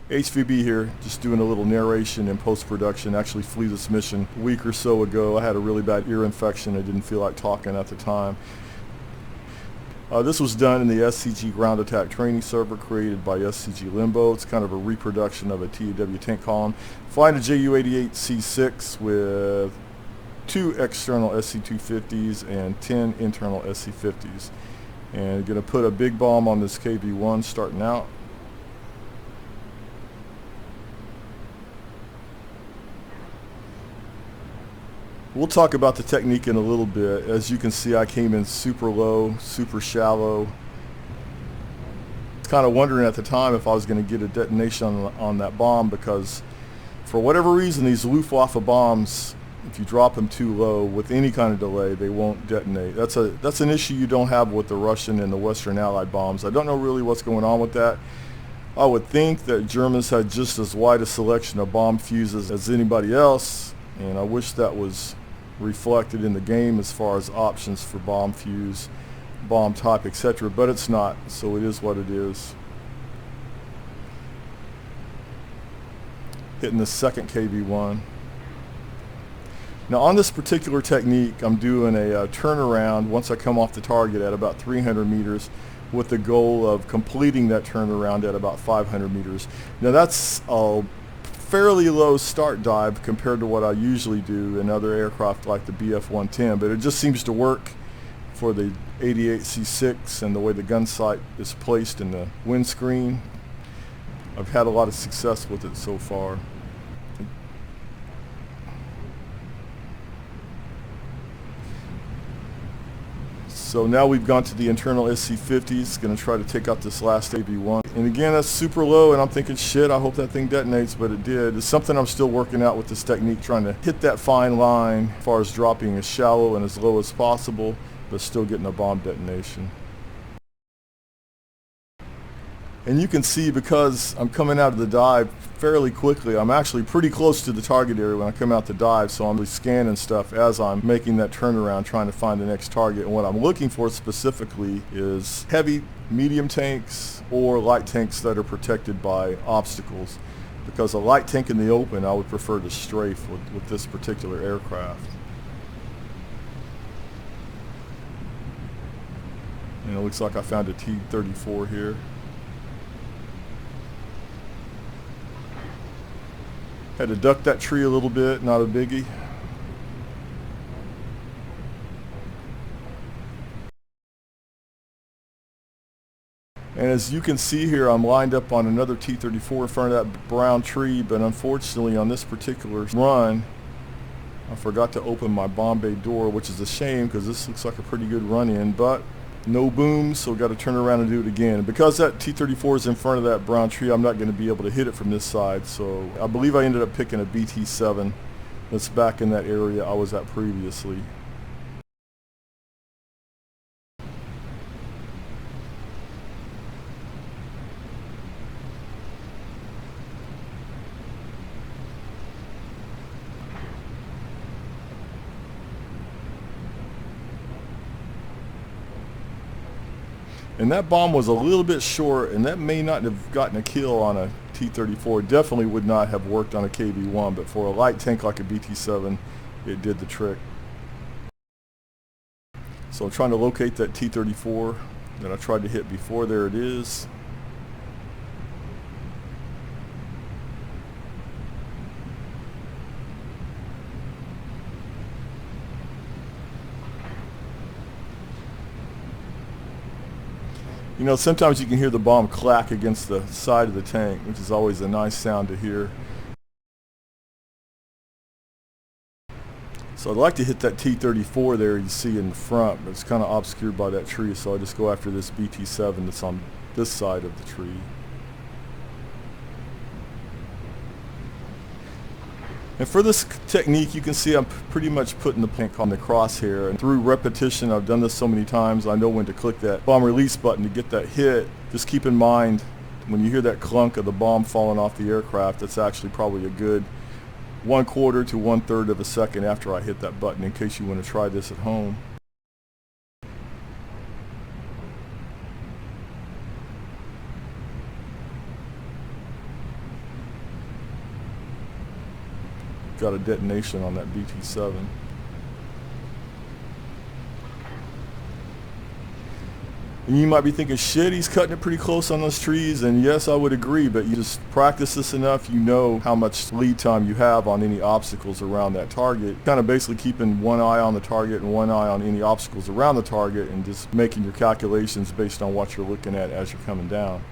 HVB here, just doing a little narration in post-production. Actually flew this mission a week or so ago. I had a really bad ear infection. I didn't feel like talking at the time. This was done in the SCG ground attack training server created by SCG Limbo. It's kind of a reproduction of a TAW tank column. Flying a Ju-88 C-6 with 2 external SC250s and 10 internal SC50s. And going to put a big bomb on this KV-1 starting out. We'll talk about the technique in a little bit. As you can see, I came in super low, super shallow. I was kind of wondering at the time if I was going to get a detonation on that bomb, because for whatever reason, these Luftwaffe bombs, if you drop them too low with any kind of delay, they won't detonate. That's an issue you don't have with the Russian and the Western Allied bombs. I don't know really what's going on with that. I would think that Germans had just as wide a selection of bomb fuses as anybody else, and I wish that was reflected in the game as far as options for bomb fuse, bomb type, etc., but it's not, so it is what it is. Hitting the second KV-1. Now on this particular technique, I'm doing a turnaround once I come off the target at about 300 meters with the goal of completing that turnaround at about 500 meters. Now that's a fairly low start dive compared to what I usually do in other aircraft like the Bf-110, but it just seems to work for the 88 C-6 and the way the gun sight is placed in the windscreen. I've had a lot of success with it so far. So now we've gone to the internal SC50s, going to try to take out this last AV-1. And again, that's super low, and I'm thinking, shit, I hope that thing detonates, but it did. It's something I'm still working out with this technique, trying to hit that fine line as far as dropping as shallow and as low as possible, but still getting a bomb detonation. And you can see, because I'm coming out of the dive fairly quickly, I'm actually pretty close to the target area when I come out the dive, so I'm scanning stuff as I'm making that turnaround, trying to find the next target. And what I'm looking for specifically is heavy, medium tanks or light tanks that are protected by obstacles. Because a light tank in the open, I would prefer to strafe with this particular aircraft. And it looks like I found a T-34 here. Had to duck that tree a little bit, not a biggie. And as you can see here, I'm lined up on another T-34 in front of that brown tree, but unfortunately on this particular run, I forgot to open my bomb bay door, which is a shame because this looks like a pretty good run-in, but no boom, so got to turn around and do it again. And because that T-34 is in front of that brown tree, I'm not going to be able to hit it from this side. So I believe I ended up picking a BT-7 that's back in that area I was at previously. And that bomb was a little bit short, and that may not have gotten a kill on a T-34. Definitely would not have worked on a KV-1, but for a light tank like a BT-7, it did the trick. So I'm trying to locate that T-34 that I tried to hit before. There it is. You know, sometimes you can hear the bomb clack against the side of the tank, which is always a nice sound to hear. So I'd like to hit that T-34 there you see in the front, but it's kind of obscured by that tree, so I just go after this BT-7 that's on this side of the tree. And for this technique, you can see I'm pretty much putting the tank on the crosshair, and through repetition, I've done this so many times, I know when to click that bomb release button to get that hit. Just keep in mind, when you hear that clunk of the bomb falling off the aircraft, that's actually probably a good 1/4 to 1/3 of a second after I hit that button, in case you want to try this at home. got a detonation on that BT7. And you might be thinking, shit, he's cutting it pretty close on those trees, and yes, I would agree, but you just practice this enough, you know how much lead time you have on any obstacles around that target. Kind of basically keeping one eye on the target and one eye on any obstacles around the target, and just making your calculations based on what you're looking at as you're coming down.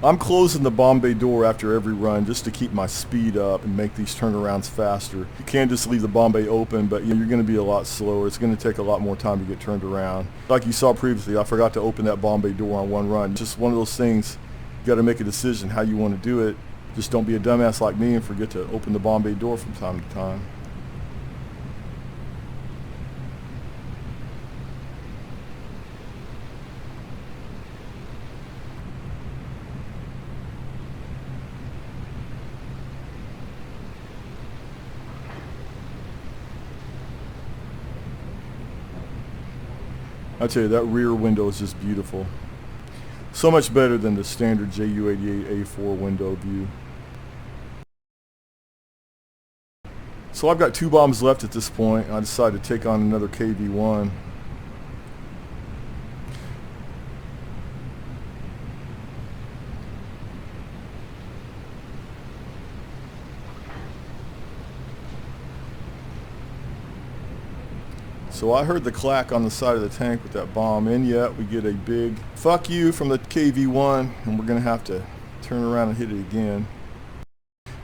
I'm closing the bomb bay door after every run just to keep my speed up and make these turnarounds faster. You can't just leave the bomb bay open, but you're going to be a lot slower. It's going to take a lot more time to get turned around. Like you saw previously, I forgot to open that bomb bay door on one run. Just one of those things, you got to make a decision how you want to do it. Just don't be a dumbass like me and forget to open the bomb bay door from time to time. I tell you, that rear window is just beautiful. So much better than the standard JU88A4 window view. So I've got 2 bombs left at this point. I decided to take on another KV-1. So I heard the clack on the side of the tank with that bomb, and yet we get a big fuck you from the KV-1, and we're going to have to turn around and hit it again.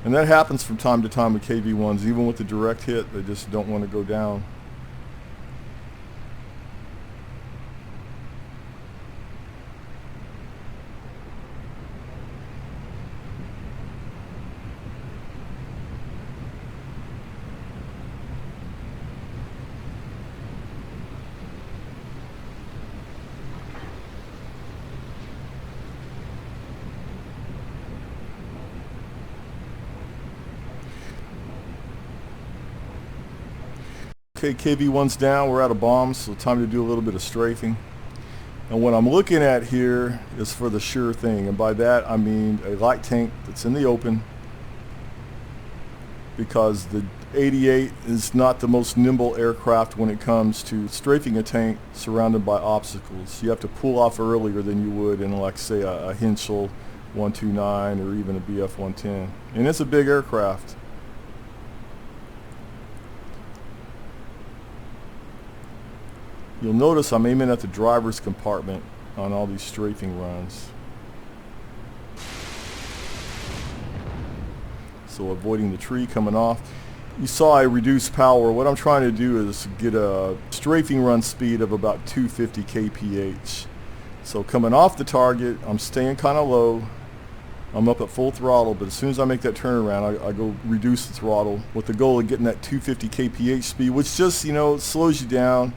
And that happens from time to time with KV-1s. Even with the direct hit, they just don't want to go down. Okay, KV-1's down, we're out of bombs, so time to do a little bit of strafing. And what I'm looking at here is for the sure thing, and by that I mean a light tank that's in the open, because the 88 is not the most nimble aircraft when it comes to strafing a tank surrounded by obstacles. You have to pull off earlier than you would in, like, say, a Henschel 129 or even a BF-110. And it's a big aircraft. You'll notice I'm aiming at the driver's compartment on all these strafing runs. So avoiding the tree coming off. You saw I reduced power. What I'm trying to do is get a strafing run speed of about 250 kph. So coming off the target, I'm staying kind of low. I'm up at full throttle, but as soon as I make that turnaround, I go reduce the throttle with the goal of getting that 250 kph speed, which just, you know, slows you down,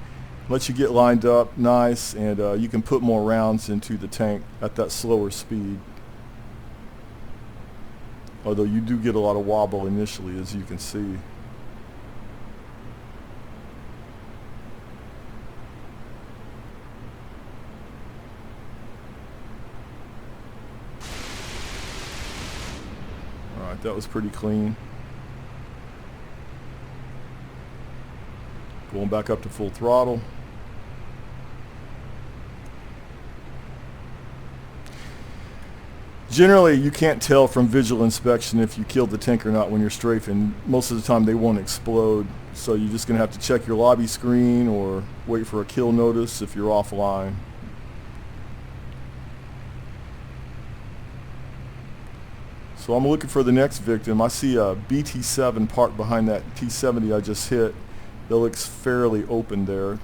lets you get lined up nice, and you can put more rounds into the tank at that slower speed. Although you do get a lot of wobble initially, as you can see. Alright, that was pretty clean. Going back up to full throttle. Generally, you can't tell from visual inspection if you killed the tank or not when you're strafing. Most of the time they won't explode, so you're just going to have to check your lobby screen or wait for a kill notice if you're offline. So I'm looking for the next victim. I see a BT7 parked behind that T70 I just hit. That looks fairly open there.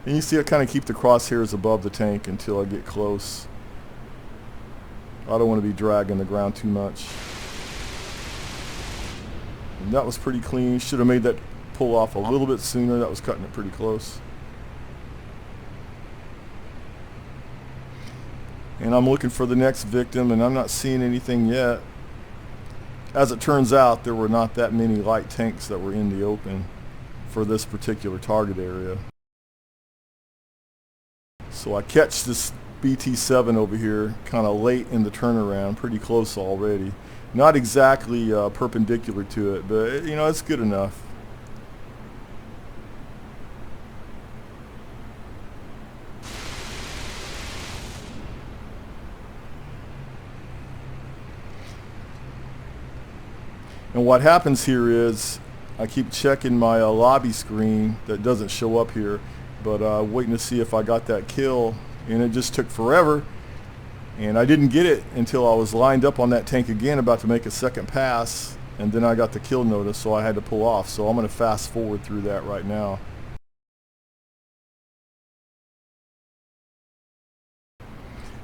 And you see I kind of keep the crosshairs above the tank until I get close. I don't want to be dragging the ground too much. And that was pretty clean. Should have made that pull off a little bit sooner. That was cutting it pretty close. And I'm looking for the next victim, and I'm not seeing anything yet. As it turns out, there were not that many light tanks that were in the open for this particular target area. So I catch this BT-7 over here kind of late in the turnaround, pretty close already. Not exactly perpendicular to it, but you know, it's good enough. And what happens here is I keep checking my lobby screen that doesn't show up here, but waiting to see if I got that kill, and it just took forever. And I didn't get it until I was lined up on that tank again, about to make a second pass, and then I got the kill notice, so I had to pull off. So I'm going to fast forward through that right now.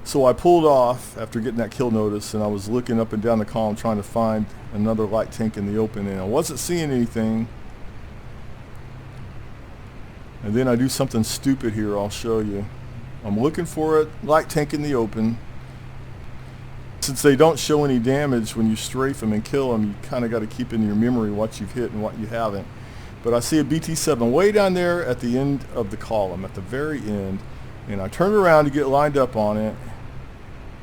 So I pulled off after getting that kill notice, and I was looking up and down the column trying to find another light tank in the open, and I wasn't seeing anything. And then I do something stupid here, I'll show you. I'm looking for a light tank in the open. Since they don't show any damage when you strafe them and kill them, you kind of got to keep in your memory what you've hit and what you haven't. But I see a BT-7 way down there at the end of the column, at the very end, and I turn around to get lined up on it,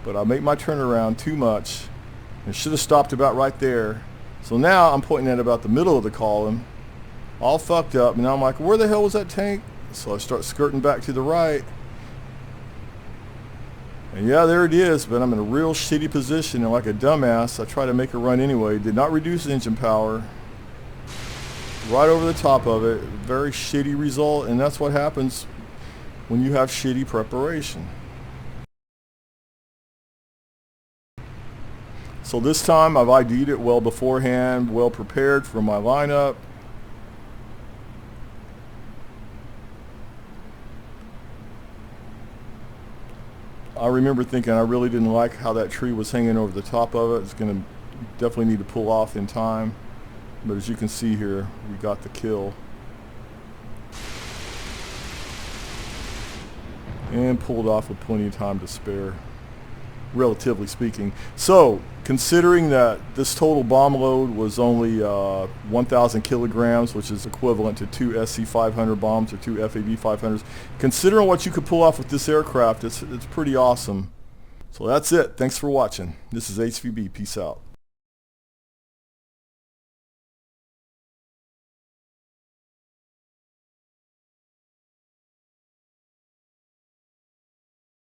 but I make my turnaround too much and should have stopped about right there. So now I'm pointing at about the middle of the column, all fucked up, and I'm like, where the hell was that tank? So I start skirting back to the right. And yeah, there it is, but I'm in a real shitty position, and like a dumbass, I try to make a run anyway. Did not reduce engine power. Right over the top of it. Very shitty result, and that's what happens when you have shitty preparation. So this time I've ID'd it well beforehand, well prepared for my lineup. I remember thinking I really didn't like how that tree was hanging over the top of it. It's going to definitely need to pull off in time. But as you can see here, we got the kill. And pulled off with plenty of time to spare, relatively speaking. So, considering that this total bomb load was only 1,000 kilograms, which is equivalent to 2 SC500 bombs or 2 FAB500s, considering what you could pull off with this aircraft, it's pretty awesome. So that's it. Thanks for watching. This is HVB. Peace out.